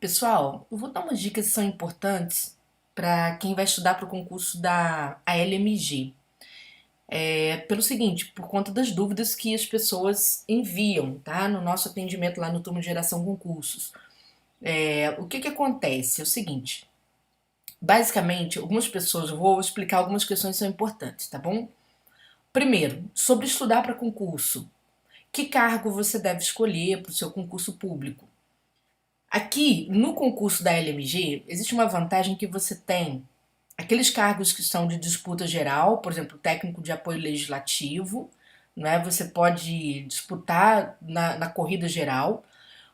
Pessoal, eu vou dar umas dicas que são importantes para quem vai estudar para o concurso da ALMG. Pelo seguinte, por conta das dúvidas que as pessoas enviam, tá? No nosso atendimento lá no Turma de Geração Concursos. O que acontece? É o seguinte, basicamente, algumas pessoas, eu vou explicar algumas questões que são importantes, tá bom? Primeiro, sobre estudar para concurso. Que cargo você deve escolher para o seu concurso público? Aqui, no concurso da LMG, existe uma vantagem que você tem aqueles cargos que são de disputa geral, por exemplo, técnico de apoio legislativo, né? Você pode disputar na corrida geral.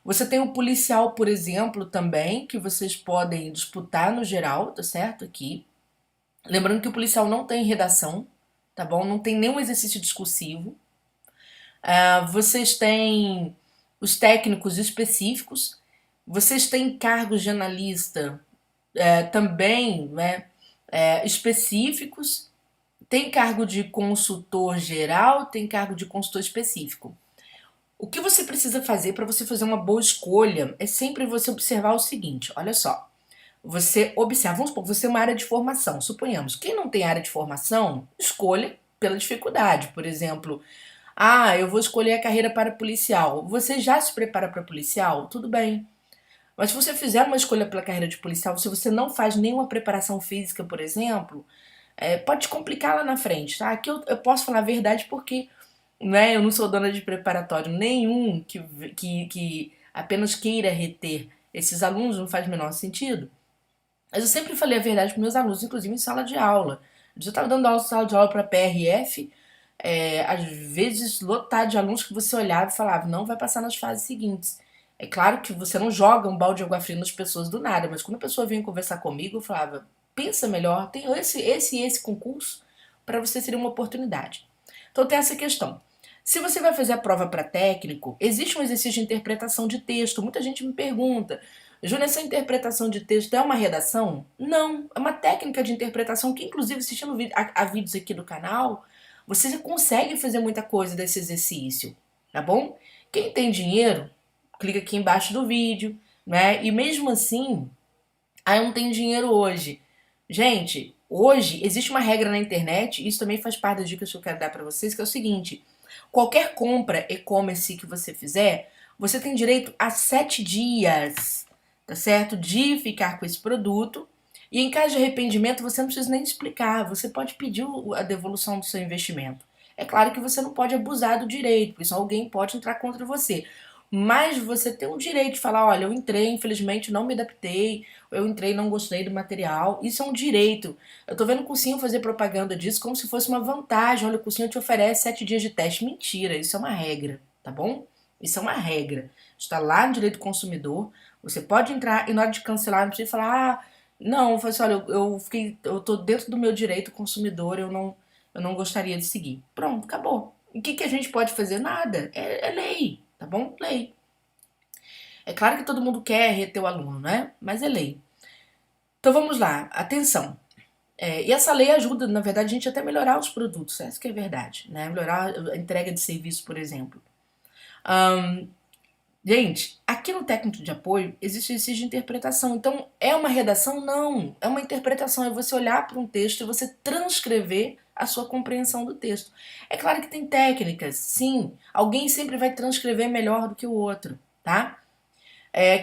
Você tem o policial, por exemplo, também, que vocês podem disputar no geral, tá certo? Aqui. Lembrando que o policial não tem redação, tá bom? Não tem nenhum exercício discursivo. Vocês têm os técnicos específicos, vocês têm cargos de analista também, né, específicos. Tem cargo de consultor geral, tem cargo de consultor específico. O que você precisa fazer para você fazer uma boa escolha é sempre você observar o seguinte: olha só, você observa, vamos supor, você é uma área de formação, suponhamos. Quem não tem área de formação, escolha pela dificuldade. Por exemplo, eu vou escolher a carreira para policial. Você já se prepara para policial? Tudo bem. Mas se você fizer uma escolha pela carreira de policial, se você não faz nenhuma preparação física, por exemplo, pode te complicar lá na frente, tá? Aqui eu posso falar a verdade porque, né, eu não sou dona de preparatório nenhum que apenas queira reter esses alunos, não faz o menor sentido. Mas eu sempre falei a verdade para meus alunos, inclusive em sala de aula. Eu já estava dando aula em sala de aula para PRF, às vezes lotado de alunos que você olhava e falava, não vai passar nas fases seguintes. É claro que você não joga um balde de água fria nas pessoas do nada, mas quando a pessoa vinha conversar comigo, eu falava, pensa melhor, tem esse concurso, para você seria uma oportunidade. Então tem essa questão. Se você vai fazer a prova para técnico, existe um exercício de interpretação de texto. Muita gente me pergunta, Júnior, essa interpretação de texto é uma redação? Não, é uma técnica de interpretação que, inclusive, assistindo a vídeos aqui do canal, você consegue fazer muita coisa desse exercício, tá bom? Quem tem dinheiro, clica aqui embaixo do vídeo, né? E mesmo assim, eu não tenho dinheiro hoje. Gente, hoje existe uma regra na internet, e isso também faz parte das dicas que eu quero dar para vocês, que é o seguinte: qualquer compra e-commerce que você fizer, você tem direito a 7 dias, tá certo? De ficar com esse produto. E em caso de arrependimento, você não precisa nem explicar, você pode pedir a devolução do seu investimento. É claro que você não pode abusar do direito, porque senão alguém pode entrar contra você. Mas você tem o direito de falar, olha, eu entrei, infelizmente não me adaptei, eu entrei e não gostei do material. Isso é um direito. Eu tô vendo o cursinho fazer propaganda disso como se fosse uma vantagem. Olha, o cursinho te oferece 7 dias de teste. Mentira, isso é uma regra, tá bom? Isso é uma regra. Está lá no direito do consumidor. Você pode entrar e na hora de cancelar, não precisa falar, não, eu falei assim, olha, eu tô dentro do meu direito consumidor, eu não gostaria de seguir. Pronto, acabou. O que a gente pode fazer? Nada. É lei, tá bom? Lei. É claro que todo mundo quer reter o aluno, né? Mas é lei. Então vamos lá, atenção. E essa lei ajuda, na verdade, a gente até melhorar os produtos, essa que é a verdade, né? Melhorar a entrega de serviço, por exemplo. Gente, aqui no técnico de apoio existe exercício de interpretação. Então, é uma redação? Não. É uma interpretação. É você olhar para um texto e você transcrever a sua compreensão do texto. É claro que tem técnicas, sim. Alguém sempre vai transcrever melhor do que o outro, tá?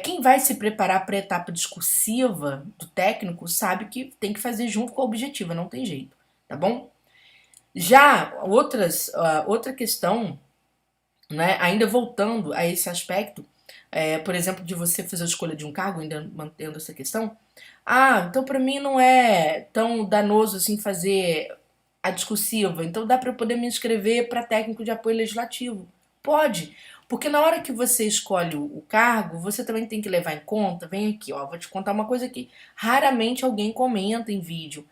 Quem vai se preparar para a etapa discursiva do técnico sabe que tem que fazer junto com a objetiva, não tem jeito, tá bom? Já outra questão, né, ainda voltando a esse aspecto, por exemplo, de você fazer a escolha de um cargo, ainda mantendo essa questão, então para mim não é tão danoso assim fazer a discursiva, então dá para eu poder me inscrever para técnico de apoio legislativo. Pode, porque na hora que você escolhe o cargo, você também tem que levar em conta, vem aqui, ó, vou te contar uma coisa que raramente alguém comenta em vídeo.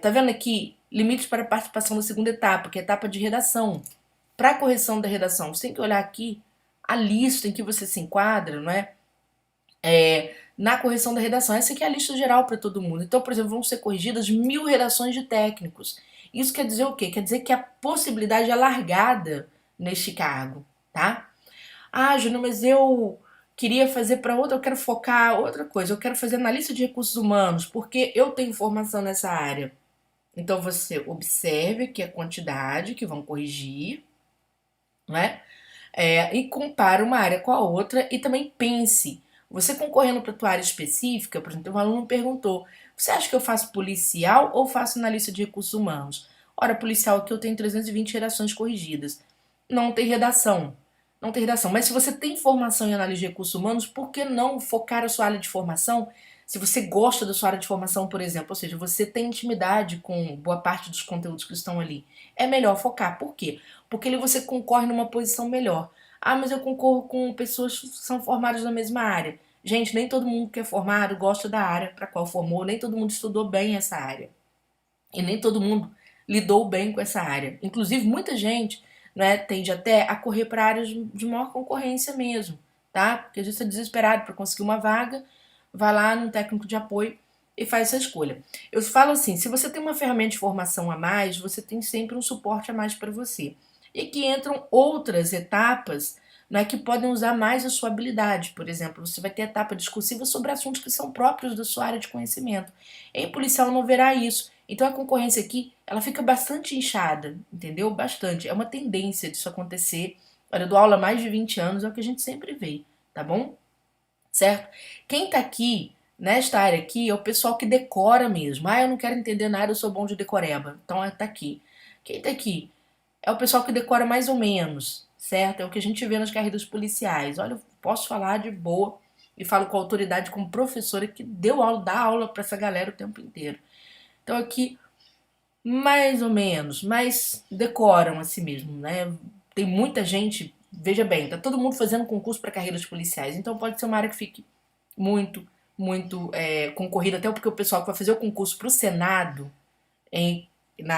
Tá vendo aqui? Limites para participação na segunda etapa, que é a etapa de redação. Para a correção da redação, você tem que olhar aqui a lista em que você se enquadra, não é? Na correção da redação. Essa aqui é a lista geral para todo mundo. Então, por exemplo, vão ser corrigidas 1000 redações de técnicos. Isso quer dizer o quê? Quer dizer que a possibilidade é largada neste cargo, tá? Júnior, mas queria fazer para outra, eu quero focar outra coisa, eu quero fazer analista de recursos humanos, porque eu tenho formação nessa área. Então você observe aqui a quantidade que vão corrigir, né? E compara uma área com a outra e também pense. Você concorrendo para a tua área específica, por exemplo, um aluno perguntou: você acha que eu faço policial ou faço analista de recursos humanos? Ora, policial aqui eu tenho 320 redações corrigidas. Não tem redação. Não tem redação. Mas se você tem formação em análise de recursos humanos, por que não focar a sua área de formação? Se você gosta da sua área de formação, por exemplo, ou seja, você tem intimidade com boa parte dos conteúdos que estão ali, é melhor focar. Por quê? Porque ali você concorre numa posição melhor. Ah, mas eu concorro com pessoas que são formadas na mesma área. Gente, nem todo mundo que é formado gosta da área para a qual formou, nem todo mundo estudou bem essa área. E nem todo mundo lidou bem com essa área. Inclusive, muita gente, né, tende até a correr para áreas de maior concorrência mesmo, tá? Porque a gente está desesperado para conseguir uma vaga, vai lá num técnico de apoio e faz essa escolha. Eu falo assim, se você tem uma ferramenta de formação a mais, você tem sempre um suporte a mais para você. E que entram outras etapas, né, que podem usar mais a sua habilidade. Por exemplo, você vai ter etapa discursiva sobre assuntos que são próprios da sua área de conhecimento. Em policial não verá isso. Então a concorrência aqui, ela fica bastante inchada, entendeu? Bastante. É uma tendência disso acontecer. Olha, eu dou aula há mais de 20 anos, é o que a gente sempre vê, tá bom? Certo? Quem tá aqui, nesta área aqui, é o pessoal que decora mesmo. Ah, eu não quero entender nada, eu sou bom de decoreba. Então tá aqui. Quem tá aqui é o pessoal que decora mais ou menos, certo? É o que a gente vê nas carreiras policiais. Olha, eu posso falar de boa e falo com autoridade como professora que deu aula, dá aula para essa galera o tempo inteiro. Então aqui, mais ou menos, mas decoram assim mesmo, né? Tem muita gente, veja bem, tá todo mundo fazendo concurso para carreiras policiais, então pode ser uma área que fique muito concorrida, até porque o pessoal que vai fazer o concurso para o Senado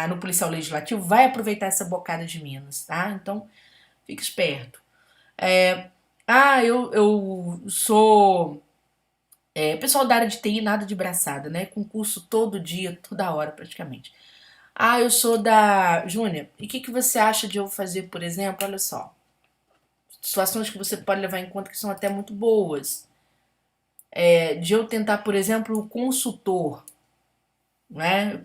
no policial legislativo vai aproveitar essa bocada de Minas, tá? Então fique esperto. Eu sou pessoal da área de TI, nada de braçada, né? Concurso todo dia, toda hora praticamente. Ah, eu sou da Júnior. E o que você acha de eu fazer, por exemplo? Olha só. Situações que você pode levar em conta que são até muito boas. De eu tentar, por exemplo, o consultor. Né?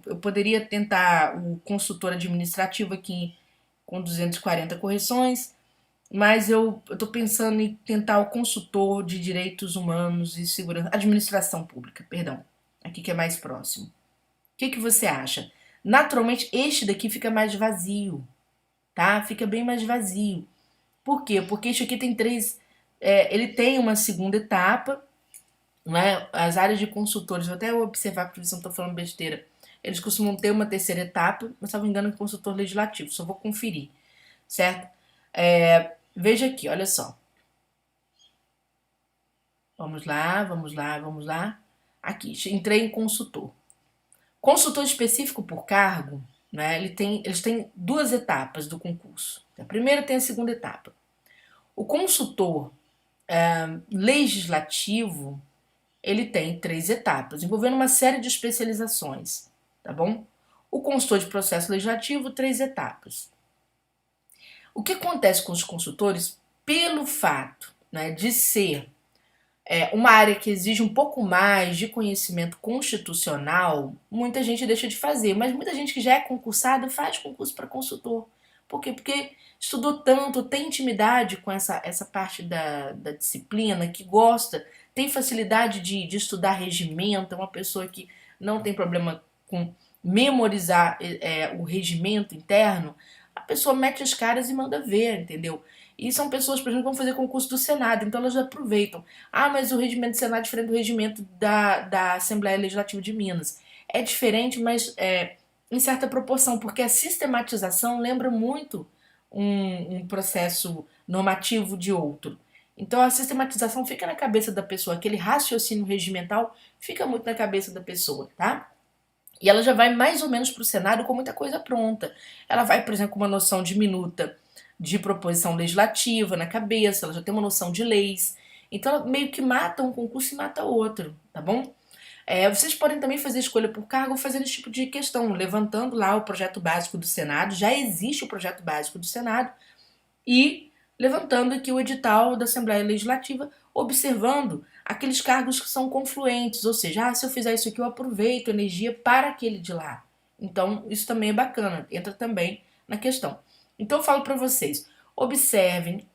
Eu poderia tentar o consultor administrativo aqui com 240 correções, mas eu estou pensando em tentar o consultor de direitos humanos e segurança, administração pública, perdão, aqui que é mais próximo. O que você acha? Naturalmente, este daqui fica mais vazio, tá? Fica bem mais vazio. Por quê? Porque este aqui tem ele tem uma segunda etapa, né? As áreas de consultores, vou até observar para ver se não estou falando besteira. Eles costumam ter uma terceira etapa, mas se não me engano, é consultor legislativo. Só vou conferir, certo? Veja aqui, olha só. Vamos lá, vamos lá, vamos lá. Aqui, entrei em consultor. Consultor específico por cargo, né? Eles têm duas etapas do concurso. A primeira tem a segunda etapa. O consultor legislativo, ele tem três etapas, envolvendo uma série de especializações, tá bom? O consultor de processo legislativo, três etapas. O que acontece com os consultores, pelo fato, né, de ser uma área que exige um pouco mais de conhecimento constitucional, muita gente deixa de fazer, mas muita gente que já é concursada faz concurso para consultor. Por quê? Porque estudou tanto, tem intimidade com essa parte da disciplina, que gosta, tem facilidade de estudar regimento, é uma pessoa que não tem problema com memorizar o regimento interno, a pessoa mete as caras e manda ver, entendeu? E são pessoas, por exemplo, que vão fazer concurso do Senado, então elas aproveitam. Ah, mas o regimento do Senado é diferente do regimento da Assembleia Legislativa de Minas. É diferente, mas em certa proporção, porque a sistematização lembra muito um processo normativo de outro. Então a sistematização fica na cabeça da pessoa, aquele raciocínio regimental fica muito na cabeça da pessoa, tá? E ela já vai mais ou menos para o Senado com muita coisa pronta. Ela vai, por exemplo, com uma noção de minuta de proposição legislativa na cabeça, ela já tem uma noção de leis. Então ela meio que mata um concurso e mata outro, tá bom? Vocês podem também fazer escolha por cargo fazendo esse tipo de questão, levantando lá o projeto básico do Senado, já existe o projeto básico do Senado, e levantando aqui o edital da Assembleia Legislativa, observando aqueles cargos que são confluentes, ou seja, se eu fizer isso aqui eu aproveito energia para aquele de lá. Então, isso também é bacana, entra também na questão. Então, eu falo para vocês, observem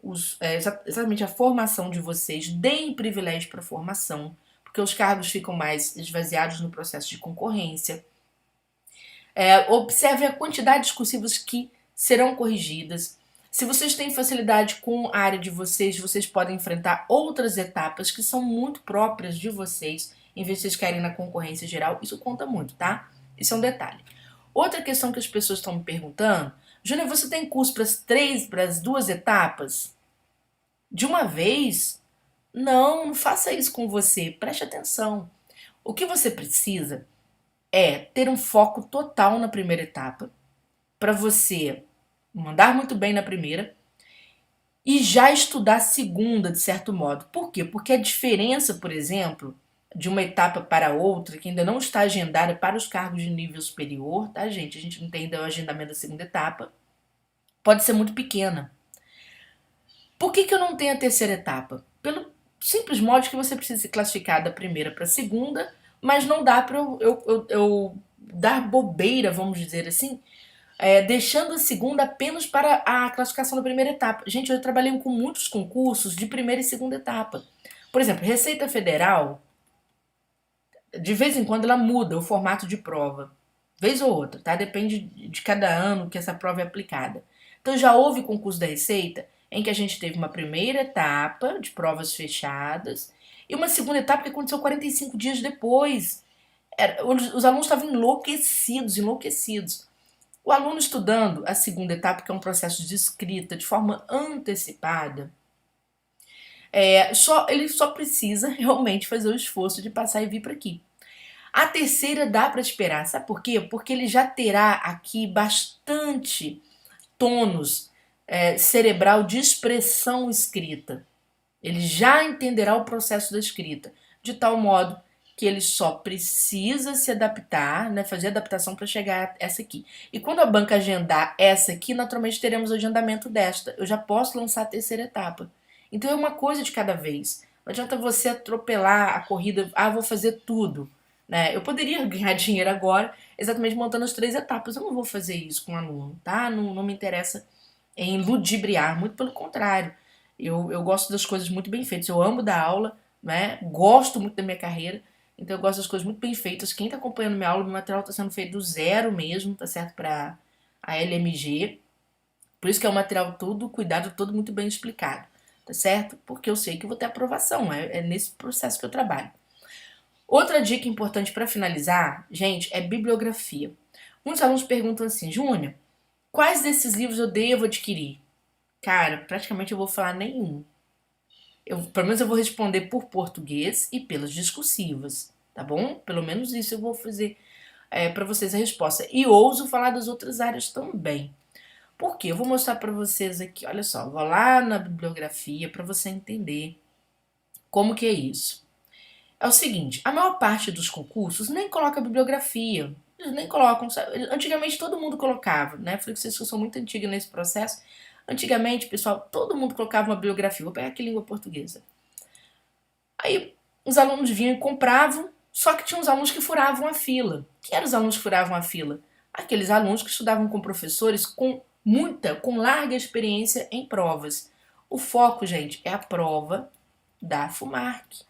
exatamente a formação de vocês, deem privilégio para a formação, porque os cargos ficam mais esvaziados no processo de concorrência. Observe a quantidade de cursivas que serão corrigidas. Se vocês têm facilidade com a área de vocês, vocês podem enfrentar outras etapas que são muito próprias de vocês, em vez de vocês caírem na concorrência geral. Isso conta muito, tá? Isso é um detalhe. Outra questão que as pessoas estão me perguntando, Júnior, você tem curso para as duas etapas? De uma vez? Não, não faça isso com você. Preste atenção. O que você precisa é ter um foco total na primeira etapa, para você mandar muito bem na primeira e já estudar a segunda, de certo modo. Por quê? Porque a diferença, por exemplo, de uma etapa para outra, que ainda não está agendada para os cargos de nível superior, tá, gente? A gente não tem ainda o agendamento da segunda etapa, pode ser muito pequena. Por que eu não tenho a terceira etapa? Pelo simples modo que você precisa se classificar da primeira para a segunda, mas não dá para eu dar bobeira, vamos dizer assim, deixando a segunda apenas para a classificação da primeira etapa. Gente, eu trabalhei com muitos concursos de primeira e segunda etapa. Por exemplo, Receita Federal, de vez em quando ela muda o formato de prova. Vez ou outra, tá? Depende de cada ano que essa prova é aplicada. Então já houve concurso da Receita em que a gente teve uma primeira etapa de provas fechadas e uma segunda etapa que aconteceu 45 dias depois. Os alunos estavam enlouquecidos. O aluno estudando a segunda etapa, que é um processo de escrita de forma antecipada, ele só precisa realmente fazer o esforço de passar e vir para aqui. A terceira dá para esperar, sabe por quê? Porque ele já terá aqui bastante tônus cerebral de expressão escrita. Ele já entenderá o processo da escrita, de tal modo que ele só precisa se adaptar, né, fazer adaptação para chegar a essa aqui. E quando a banca agendar essa aqui, naturalmente teremos o agendamento desta. Eu já posso lançar a terceira etapa. Então é uma coisa de cada vez. Não adianta você atropelar a corrida, vou fazer tudo. Né? Eu poderia ganhar dinheiro agora, exatamente montando as 3 etapas. Eu não vou fazer isso com o aluno, tá? Não me interessa em ludibriar, muito pelo contrário. Eu gosto das coisas muito bem feitas. Eu amo dar aula, né? Gosto muito da minha carreira. Então eu gosto das coisas muito bem feitas. Quem está acompanhando minha aula, meu material está sendo feito do zero mesmo, tá certo? Para a LMG. Por isso que é um material todo cuidado, todo muito bem explicado, tá certo? Porque eu sei que eu vou ter aprovação. É nesse processo que eu trabalho. Outra dica importante para finalizar, gente, é bibliografia. Muitos alunos perguntam assim, Júnior, quais desses livros eu devo adquirir? Cara, praticamente eu vou falar nenhum. Pelo menos eu vou responder por português e pelas discursivas, tá bom? Pelo menos isso eu vou fazer para vocês a resposta. E ouso falar das outras áreas também. Por quê? Eu vou mostrar para vocês aqui, olha só, vou lá na bibliografia para você entender como que é isso. É o seguinte, a maior parte dos concursos nem coloca bibliografia. Eles nem colocam. Antigamente todo mundo colocava, né? Falei que vocês que eu sou muito antiga nesse processo. Antigamente, pessoal, todo mundo colocava uma bibliografia. Vou pegar aqui língua portuguesa. Aí os alunos vinham e compravam, só que tinha uns alunos que furavam a fila. Quem eram os alunos que furavam a fila? Aqueles alunos que estudavam com professores com larga experiência em provas. O foco, gente, é a prova da FUMARC.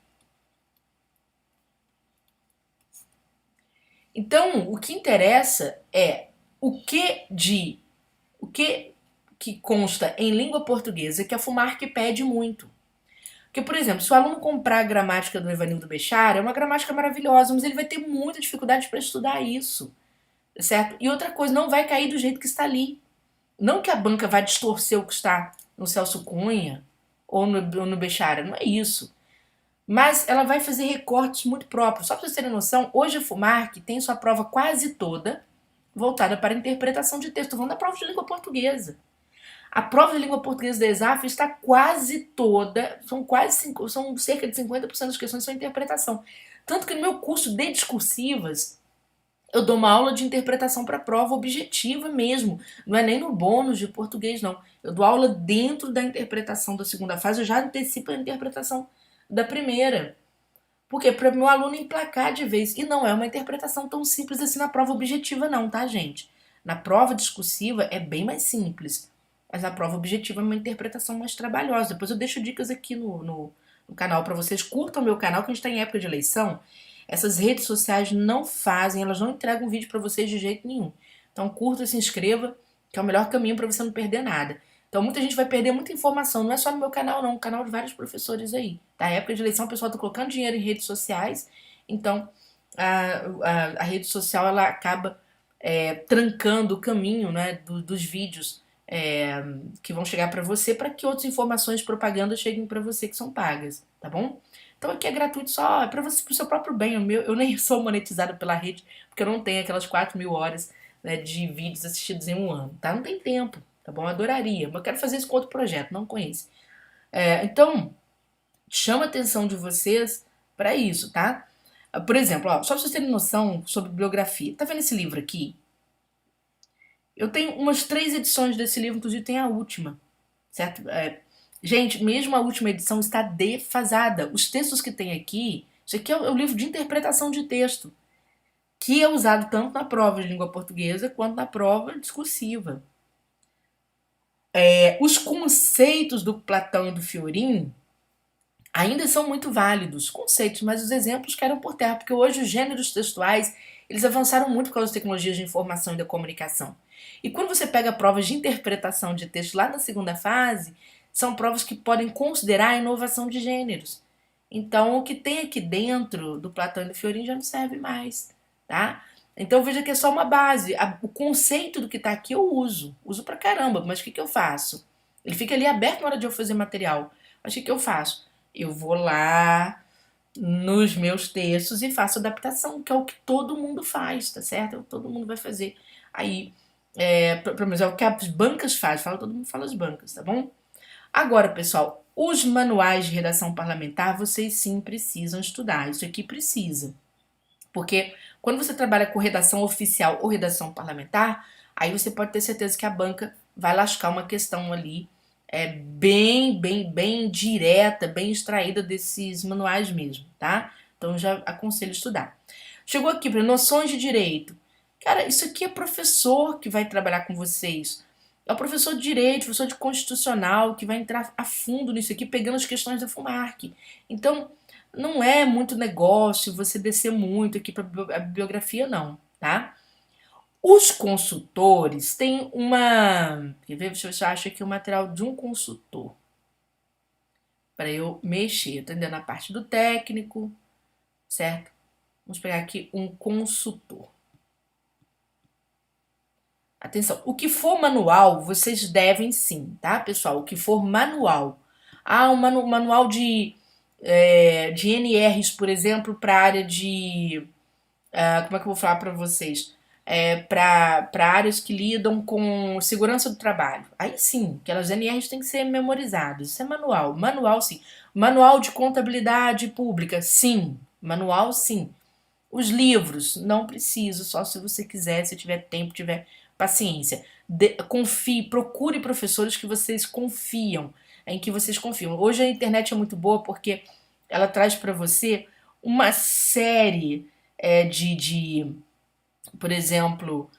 Então, o que interessa é o que consta em língua portuguesa que a FUMARC pede muito. Porque, por exemplo, se o aluno comprar a gramática do Evanildo Bechara, é uma gramática maravilhosa, mas ele vai ter muita dificuldade para estudar isso, certo? E outra coisa, não vai cair do jeito que está ali. Não que a banca vai distorcer o que está no Celso Cunha ou no Bechara, não é isso. Mas ela vai fazer recortes muito próprios. Só para vocês terem noção, hoje a FUMARC tem sua prova quase toda voltada para a interpretação de texto. Estou falando da prova de língua portuguesa. A prova de língua portuguesa da ESAF está quase toda, são cerca de 50% das questões são interpretação. Tanto que no meu curso de discursivas, eu dou uma aula de interpretação para prova objetiva mesmo. Não é nem no bônus de português, não. Eu dou aula dentro da interpretação da segunda fase, eu já antecipo a interpretação da primeira. Porque para o meu aluno emplacar de vez. E não é uma interpretação tão simples assim na prova objetiva, não, tá, gente? Na prova discursiva é bem mais simples. Mas na prova objetiva é uma interpretação mais trabalhosa. Depois eu deixo dicas aqui no canal para vocês. Curtam o meu canal, que a gente está em época de eleição. Essas redes sociais não fazem, elas não entregam vídeo para vocês de jeito nenhum. Então curta, se inscreva, que é o melhor caminho para você não perder nada. Então muita gente vai perder muita informação, não é só no meu canal não, no canal de vários professores aí. Na época de eleição o pessoal está colocando dinheiro em redes sociais, então a rede social ela acaba trancando o caminho, né, dos vídeos que vão chegar para você, para que outras informações, propagandas cheguem para você que são pagas, tá bom? Então aqui é gratuito, só é para você, pro seu próprio bem. Eu nem sou monetizada pela rede, porque eu não tenho aquelas 4.000 horas, né, de vídeos assistidos em um ano, tá? Não tem tempo, tá bom? Eu adoraria, mas eu quero fazer isso com outro projeto, não com esse. Então, chama a atenção de vocês para isso, tá? Por exemplo, ó, só pra vocês terem noção sobre bibliografia. Tá vendo esse livro aqui? Eu tenho umas 3 edições desse livro, inclusive tem a última, certo? Gente, mesmo a última edição está defasada. Os textos que tem aqui, isso aqui é o livro de interpretação de texto, que é usado tanto na prova de língua portuguesa quanto na prova discursiva. Os conceitos do Platão e do Fiorin ainda são muito válidos, conceitos, mas os exemplos caíram por terra, porque hoje os gêneros textuais eles avançaram muito por causa das tecnologias de informação e da comunicação. E quando você pega provas de interpretação de texto lá na segunda fase, são provas que podem considerar a inovação de gêneros. Então, o que tem aqui dentro do Platão e do Fiorin já não serve mais, tá? Então, veja que é só uma base. O conceito do que está aqui eu uso pra caramba, mas o que eu faço? Ele fica ali aberto na hora de eu fazer material. Mas o que eu faço? Eu vou lá nos meus textos e faço adaptação, que é o que todo mundo faz, tá certo? É o que todo mundo vai fazer. Aí, pelo menos é o que as bancas fazem, todo mundo fala as bancas, tá bom? Agora, pessoal, os manuais de redação parlamentar, vocês sim precisam estudar. Isso aqui precisa. Porque quando você trabalha com redação oficial ou redação parlamentar, aí você pode ter certeza que a banca vai lascar uma questão ali bem direta, bem extraída desses manuais mesmo, tá? Então já aconselho estudar. Chegou aqui para noções de direito. Cara, isso aqui é professor que vai trabalhar com vocês. É o professor de direito, professor de constitucional, que vai entrar a fundo nisso aqui, pegando as questões da FUMARC. Então, não é muito negócio você descer muito aqui para a bibliografia, não, tá? Os consultores têm uma. Quer ver? Deixa eu ver se eu acho aqui o material de um consultor. Para eu mexer, entendendo a parte do técnico, certo? Vamos pegar aqui um consultor. Atenção, o que for manual, vocês devem sim, tá, pessoal? O que for manual. Um manual de NRs, por exemplo, para a área de. Como é que eu vou falar para vocês? Para áreas que lidam com segurança do trabalho. Aí sim, aquelas NRs têm que ser memorizadas. Isso é manual. Manual, sim. Manual de contabilidade pública, sim. Manual, sim. Os livros, não preciso, só se você quiser, se tiver tempo, tiver paciência. Confie, procure professores que vocês confiam, em que vocês confiam. Hoje a internet é muito boa porque ela traz para você uma série por exemplo,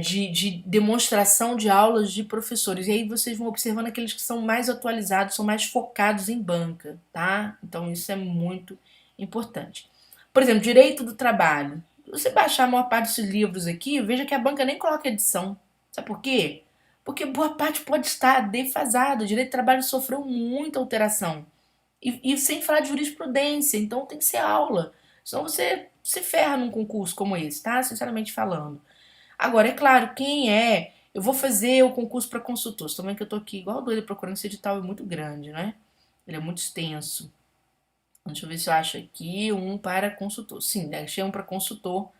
de demonstração de aulas de professores. E aí vocês vão observando aqueles que são mais atualizados, são mais focados em banca, tá? Então isso é muito importante. Por exemplo, direito do trabalho. Se você baixar a maior parte desses livros aqui, veja que a banca nem coloca edição. Sabe por quê? Porque boa parte pode estar defasada. O direito do trabalho sofreu muita alteração. E sem falar de jurisprudência, então tem que ser aula. Senão você se ferra num concurso como esse, tá? Sinceramente falando. Agora, é claro, quem é. Eu vou fazer o concurso para consultor. Estou vendo que eu estou aqui igual doida procurando esse edital, é muito grande, né? Ele é muito extenso. Deixa eu ver se eu acho aqui um para consultor. Sim, achei um para consultor.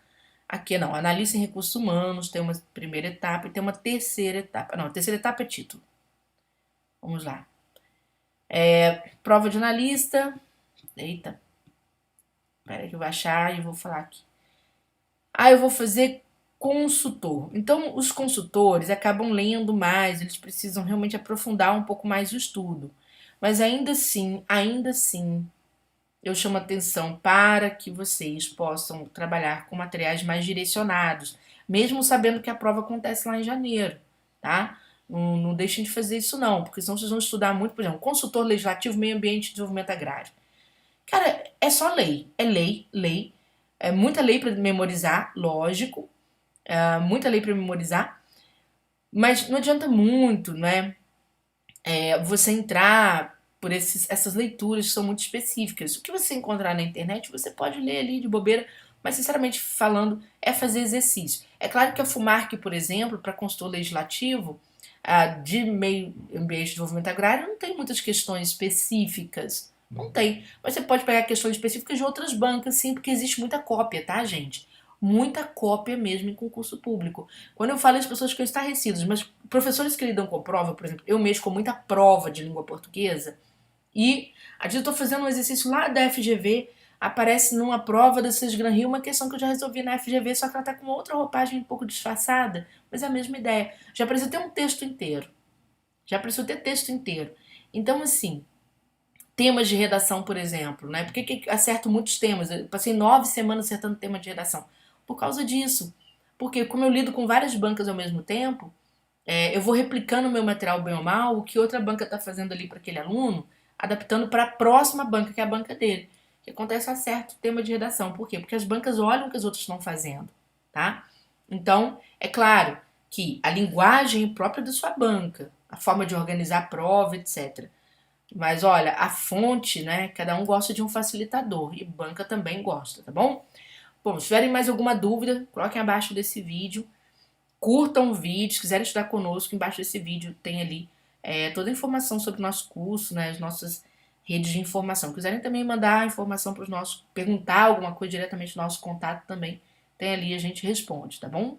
Aqui não, analista em recursos humanos, tem uma primeira etapa e tem uma terceira etapa. Não, a terceira etapa é título. Vamos lá. Prova de analista. Eita. Espera que eu vou achar e vou falar aqui. Eu vou fazer Consultor. Então, os consultores acabam lendo mais, eles precisam realmente aprofundar um pouco mais o estudo. Mas ainda assim, eu chamo atenção para que vocês possam trabalhar com materiais mais direcionados, mesmo sabendo que a prova acontece lá em janeiro, tá? Não deixem de fazer isso não, porque senão vocês vão estudar muito, por exemplo, consultor legislativo, meio ambiente e desenvolvimento agrário. Cara, é só lei, é lei, lei, é muita lei para memorizar, lógico, muita lei para memorizar, mas não adianta muito, né? Você entrar por essas leituras que são muito específicas. O que você encontrar na internet, você pode ler ali de bobeira, mas sinceramente falando, é fazer exercício. É claro que a FUMARC, por exemplo, para consultor legislativo, de meio ambiente de desenvolvimento agrário, não tem muitas questões específicas. Não tem. Mas você pode pegar questões específicas de outras bancas, sim, porque existe muita cópia, tá, gente? Muita cópia mesmo em concurso público. Quando eu falo, as pessoas ficam estarrecidas, mas professores que lidam com prova, por exemplo, eu mexo com muita prova de língua portuguesa, e a gente eu estou fazendo um exercício lá da FGV, aparece numa prova da Cisgran Rio uma questão que eu já resolvi na FGV, só que ela está com outra roupagem um pouco disfarçada, mas é a mesma ideia. Já precisa ter um texto inteiro. Já precisa ter texto inteiro. Então, assim, temas de redação, por exemplo, né? Por que acerto muitos temas? Eu passei 9 semanas acertando tema de redação. Por causa disso. Porque como eu lido com várias bancas ao mesmo tempo, eu vou replicando o meu material bem ou mal, o que outra banca está fazendo ali para aquele aluno, adaptando para a próxima banca, que é a banca dele. O que acontece é certo tema de redação. Por quê? Porque as bancas olham o que as outras estão fazendo, tá? Então, é claro que a linguagem própria da sua banca, a forma de organizar a prova, etc. Mas olha, a fonte, né? Cada um gosta de um facilitador e banca também gosta, tá bom? Bom, se tiverem mais alguma dúvida, coloquem abaixo desse vídeo. Curtam o vídeo, se quiserem estudar conosco, embaixo desse vídeo tem ali toda a informação sobre o nosso curso, né, as nossas redes de informação. Se quiserem também mandar informação para os nossos, perguntar alguma coisa diretamente no nosso contato também, tem ali, a gente responde, tá bom?